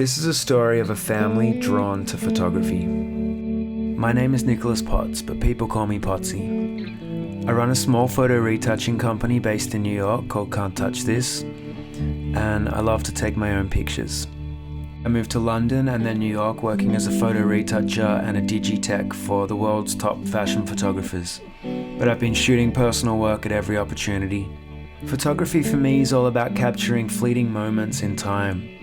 This is a story of a family drawn to photography. My name is Nicolas Potts, but people call me Pottsy. I run a small photo retouching company based in New York called Can't Touch This, and I love to take my own pictures. I moved to London and then New York working as a photo retoucher and a digitech for the world's top fashion photographers. But I've been shooting personal work at every opportunity. Photography for me is all about capturing fleeting moments in time,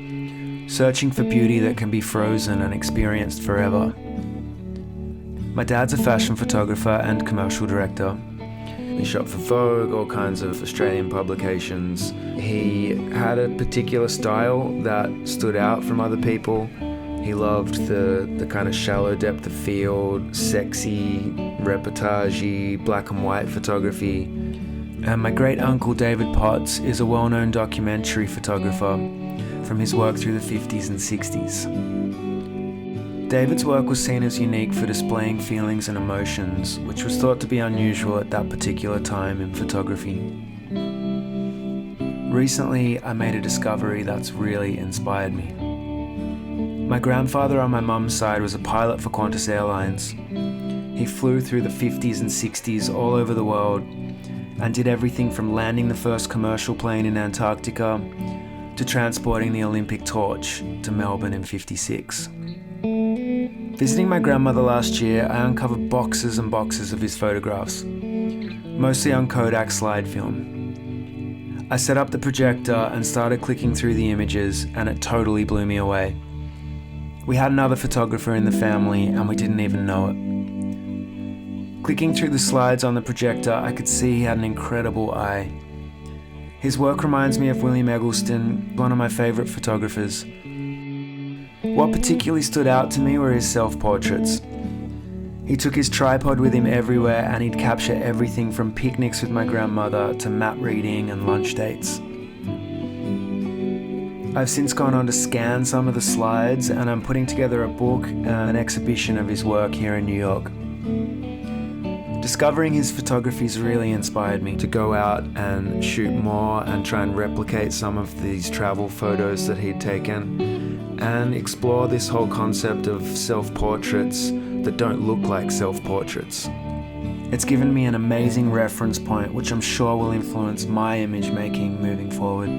searching for beauty that can be frozen and experienced forever. My dad's a fashion photographer and commercial director. He shot for Vogue, all kinds of Australian publications. He had a particular style that stood out from other people. He loved the kind of shallow depth of field, sexy, reportage-y, black and white photography. And my great uncle David Potts is a well-known documentary photographer from his work through the 50s and 60s. David's work was seen as unique for displaying feelings and emotions, which was thought to be unusual at that particular time in photography. Recently, I made a discovery that's really inspired me. My grandfather on my mum's side was a pilot for Qantas Airlines. He flew through the 50s and 60s all over the world and did everything from landing the first commercial plane in Antarctica to transporting the Olympic torch to Melbourne in '56. Visiting my grandmother last year, I uncovered boxes and boxes of his photographs, mostly on Kodak slide film. I set up the projector and started clicking through the images, and it totally blew me away. We had another photographer in the family and we didn't even know it. Clicking through the slides on the projector, I could see he had an incredible eye. His work reminds me of William Eggleston, one of my favourite photographers. What particularly stood out to me were his self-portraits. He took his tripod with him everywhere and he'd capture everything from picnics with my grandmother to map reading and lunch dates. I've since gone on to scan some of the slides and I'm putting together a book and an exhibition of his work here in New York. Discovering his photography's really inspired me to go out and shoot more and try and replicate some of these travel photos that he'd taken and explore this whole concept of self-portraits that don't look like self-portraits. It's given me an amazing reference point which I'm sure will influence my image making moving forward.